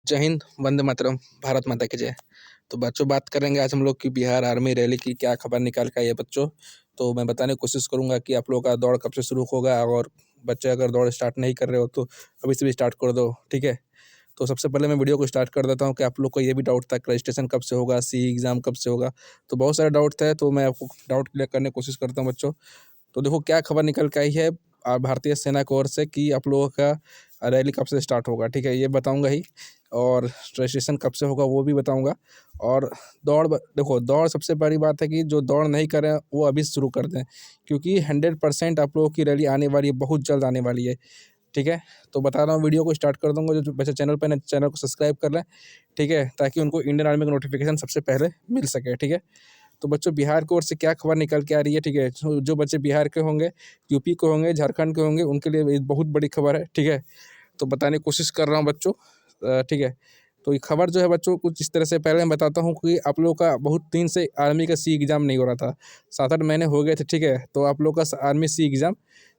जय हिंद, वंदे मातरम, भारत माता की जय। तो बच्चों बात करेंगे आज हम लोग की बिहार आर्मी रैली की क्या खबर निकाल के आई है बच्चों। तो मैं बताने की कोशिश करूंगा कि आप लोगों का दौड़ कब से शुरू होगा और बच्चे अगर दौड़ स्टार्ट नहीं कर रहे हो तो अभी से भी स्टार्ट कर दो, ठीक है। तो सबसे पहले मैं वीडियो को स्टार्ट कर देता हूँ कि आप लोग को ये भी डाउट था कि रजिस्ट्रेशन कब से होगा, सी एग्ज़ाम कब से होगा। तो बहुत सारे डाउट थे, तो मैं आपको डाउट क्लियर करने की कोशिश करता हूँ बच्चों। तो देखो क्या खबर निकल के आई है भारतीय सेना की ओर से कि आप लोगों का रैली कब से स्टार्ट होगा, ठीक है, ये बताऊंगा ही। और रजिस्ट्रेशन कब से होगा वो भी बताऊंगा। और देखो दौड़ सबसे बड़ी बात है कि जो दौड़ नहीं करें वो अभी शुरू कर दें, क्योंकि 100% आप लोगों की रैली आने वाली है, बहुत जल्द आने वाली है, ठीक है। तो बता रहा हूँ, वीडियो को स्टार्ट कर दूंगा। जो बच्चे चैनल पर चैनल को सब्सक्राइब कर लें, ठीक है, ताकि उनको इंडियन आर्मी का नोटिफिकेशन सबसे पहले मिल सके, ठीक है। तो बच्चों बिहार की ओर से क्या खबर निकल के आ रही है, ठीक है। जो बच्चे बिहार के होंगे, यूपी के होंगे, झारखंड के होंगे, उनके लिए ये बहुत बड़ी खबर है, ठीक है। तो बताने की कोशिश कर रहा हूँ बच्चों, ठीक है। तो ये खबर जो है बच्चों कुछ इस तरह से, पहले मैं बताता हूँ कि आप लोगों का बहुत दिन से आर्मी का सी एग्ज़ाम नहीं हो रहा था। 7-8 महीने हो गए थे, ठीक है। तो आप लोग का आर्मी सी एग्ज़ाम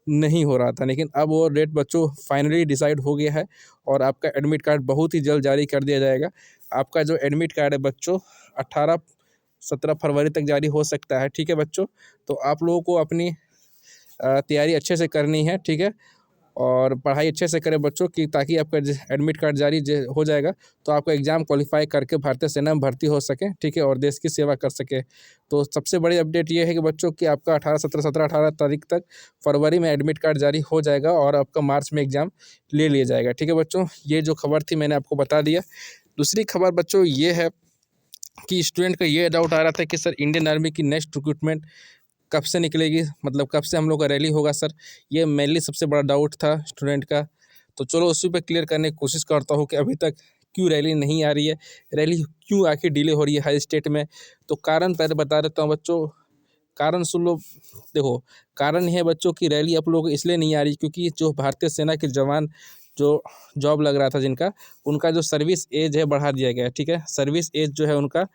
नहीं हो रहा था, लेकिन अब वो डेट बच्चों फाइनली डिसाइड हो गया है और आपका एडमिट कार्ड बहुत ही जल्द जारी कर दिया जाएगा। आपका जो एडमिट कार्ड है बच्चों 18-17 फरवरी तक जारी हो सकता है, ठीक है बच्चों। तो आप लोगों को अपनी तैयारी अच्छे से करनी है, ठीक है। और पढ़ाई अच्छे से करें बच्चों की, ताकि आपका एडमिट कार्ड जारी हो जाएगा तो आपका एग्ज़ाम क्वालिफाई करके भारतीय सेना में भर्ती हो सके, ठीक है, और देश की सेवा कर सके। तो सबसे बड़ी अपडेट ये है कि बच्चों कि आपका 18 तारीख तक फरवरी में एडमिट कार्ड जारी हो जाएगा और आपका मार्च में एग्ज़ाम ले लिया जाएगा, ठीक है बच्चों। ये जो खबर थी मैंने आपको बता दिया। दूसरी खबर बच्चों ये है कि स्टूडेंट का ये डाउट आ रहा था कि सर इंडियन आर्मी की नेक्स्ट रिक्रूटमेंट कब से निकलेगी, मतलब कब से हम लोग का रैली होगा सर। ये मेनली सबसे बड़ा डाउट था स्टूडेंट का। तो चलो उसी पे क्लियर करने की कोशिश करता हूँ कि अभी तक क्यों रैली नहीं आ रही है, रैली क्यों आखिर डिले हो रही है हर स्टेट में। तो कारण पहले बता देता हूँ बच्चों, कारण सुन लो। देखो कारण ये है बच्चों की रैली आप लोग इसलिए नहीं आ रही क्योंकि जो भारतीय सेना के जवान जो जॉब लग रहा था जिनका, उनका जो सर्विस एज है बढ़ा दिया गया है, ठीक है। सर्विस एज जो है उनका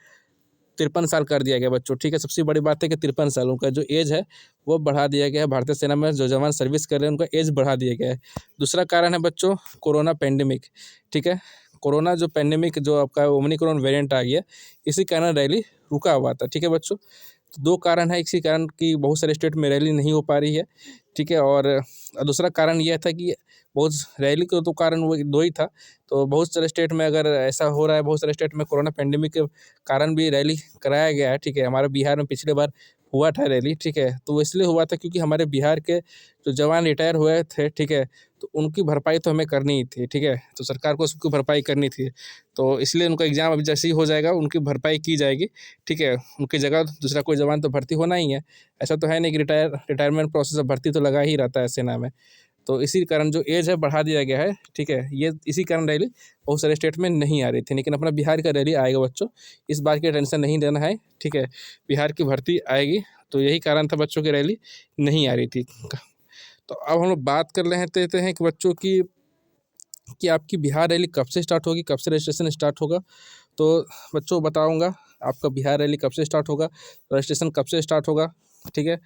53 साल कर दिया गया बच्चों, ठीक है। सबसे बड़ी बात है कि 53 साल उनका जो एज है वो बढ़ा दिया गया है। भारतीय सेना में जो जवान सर्विस कर रहे हैं उनका एज बढ़ा दिया गया है। दूसरा कारण है बच्चों कोरोना पेंडेमिक, ठीक है। कोरोना जो पेंडेमिक जो आपका ओमिक्रॉन वेरिएंट आ गया, इसी कारण रैली रुका हुआ था, ठीक है बच्चों। तो दो कारण है, इसी कारण कि बहुत सारे स्टेट में रैली नहीं हो पा रही है, ठीक है। और दूसरा कारण यह था कि बहुत रैली का तो कारण वो दो ही था। तो बहुत सारे स्टेट में अगर ऐसा हो रहा है, बहुत सारे स्टेट में कोरोना पेंडेमिक के कारण भी रैली कराया गया है, ठीक है। हमारे बिहार में पिछले बार हुआ था रैली, ठीक है। तो वो इसलिए हुआ था क्योंकि हमारे बिहार के जो जवान रिटायर हुए थे, ठीक है, तो उनकी भरपाई तो हमें करनी ही थी, ठीक है। तो सरकार को उसकी भरपाई करनी थी, तो इसलिए उनका एग्ज़ाम अभी जैसे ही हो जाएगा उनकी भरपाई की जाएगी, ठीक है। उनकी जगह दूसरा कोई जवान तो भर्ती होना ही है। ऐसा तो है नहीं कि रिटायरमेंट प्रोसेस भर्ती तो लगा ही रहता है सेना में। तो इसी कारण जो एज है बढ़ा दिया गया है, ठीक है। ये इसी कारण रैली बहुत सारे स्टेट में नहीं आ रही थी, लेकिन अपना बिहार का रैली आएगा बच्चों, इस बार की टेंशन नहीं लेना है, ठीक है। बिहार की भर्ती आएगी, तो यही कारण था बच्चों की रैली नहीं आ रही थी। तो अब हम लोग बात कर लेते हैं कि बच्चों की कि आपकी बिहार रैली कब से स्टार्ट होगी, कब से रजिस्ट्रेशन स्टार्ट होगा। तो बच्चों बताऊंगा आपका बिहार रैली कब से स्टार्ट होगा, रजिस्ट्रेशन कब से स्टार्ट होगा, ठीक है।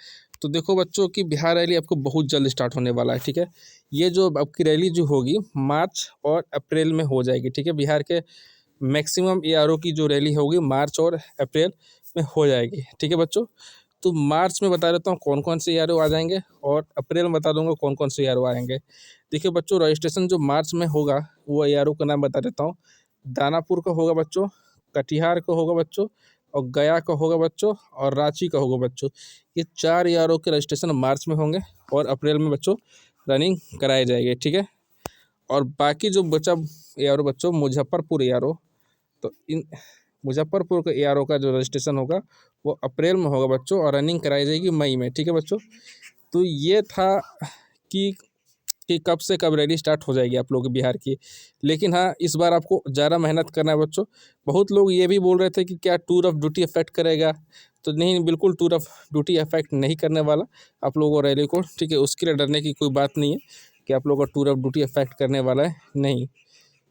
तो देखो बच्चों की बिहार रैली आपको बहुत जल्द स्टार्ट होने वाला है, ठीक है। ये जो आपकी रैली जो होगी मार्च और अप्रैल में हो जाएगी, ठीक है। बिहार के मैक्सिमम ARO की जो रैली होगी मार्च और अप्रैल में हो जाएगी, ठीक है बच्चों। तो मार्च में बता देता हूँ कौन कौन से ARO आ जाएंगे और अप्रैल में बता दूंगा कौन कौन से ARO आएंगे। देखिए बच्चों रजिस्ट्रेशन जो मार्च में होगा वो ARO का नाम बता देता हूँ। दानापुर का होगा बच्चों, कटिहार का होगा बच्चों, और गया का होगा बच्चों, और रांची का होगा बच्चों। ये 4 ARO के रजिस्ट्रेशन मार्च में होंगे और अप्रैल में बच्चों रनिंग कराई जाएगी, ठीक है। और बाकी जो बचा ARO बच्चों मुजफ्फरपुर ARO, तो इन मुजफ्फरपुर के ARO का जो रजिस्ट्रेशन होगा वो अप्रैल में होगा बच्चों और रनिंग कराई जाएगी मई में, ठीक है बच्चों। तो ये था कि कब से कब रैली स्टार्ट हो जाएगी आप लोगों के बिहार की। लेकिन हाँ इस बार आपको ज़्यादा मेहनत करना है बच्चों। बहुत लोग ये भी बोल रहे थे कि क्या टूर ऑफ ड्यूटी अफेक्ट करेगा, तो नहीं, बिल्कुल टूर ऑफ ड्यूटी अफेक्ट नहीं करने वाला आप लोगों को रैली को, ठीक है। उसके लिए डरने की कोई बात नहीं है कि आप लोगों का टूर ऑफ ड्यूटी अफेक्ट करने वाला है, नहीं,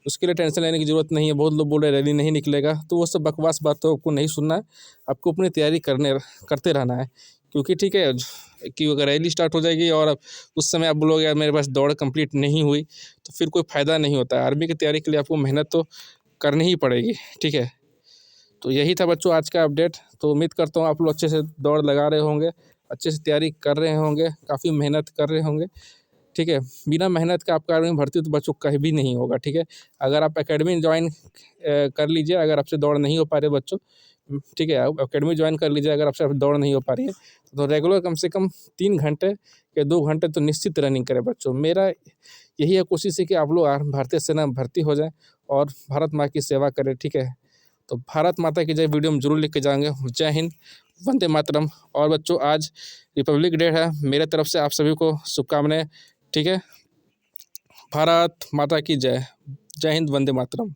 उसके लिए टेंशन लेने की ज़रूरत नहीं है। बहुत लोग बोल रहे रैली नहीं निकलेगा, तो वो सब बकवास बात तो आपको नहीं सुनना है। आपको अपनी तैयारी करते रहना है, क्योंकि ठीक है कि अगर रैली स्टार्ट हो जाएगी और अब उस समय आप बोलोगे यार मेरे पास दौड़ कंप्लीट नहीं हुई, तो फिर कोई फ़ायदा नहीं होता है। आर्मी की तैयारी के लिए आपको मेहनत तो करनी ही पड़ेगी, ठीक है। तो यही था बच्चों आज का अपडेट। तो उम्मीद करता हूँ आप लोग अच्छे से दौड़ लगा रहे होंगे, अच्छे से तैयारी कर रहे होंगे, काफ़ी मेहनत कर रहे होंगे, ठीक है। बिना मेहनत का आपका आर्मी भर्ती तो बच्चों कहीं भी नहीं होगा, ठीक है। अगर आप एकेडमी ज्वाइन कर लीजिए, अगर आपसे दौड़ नहीं हो पा रही बच्चों, ठीक है, आप एकेडमी ज्वाइन कर लीजिए। अगर आपसे दौड़ नहीं हो पा रही है तो रेगुलर कम से कम 3 घंटे या 2 घंटे तो निश्चित रनिंग करें बच्चों। मेरा यही है कोशिश है कि आप लोग भारतीय सेना में भर्ती हो जाएँ और भारत माँ की सेवा करें, ठीक है। तो भारत माता की जय वीडियो में जरूर लिख के जाएंगे। जय हिंद, वंदे मातरम। और बच्चों आज रिपब्लिक डे है, मेरे तरफ से आप सभी को शुभकामनाएं, ठीक है। भारत माता की जय। जय हिंद, वंदे मातरम।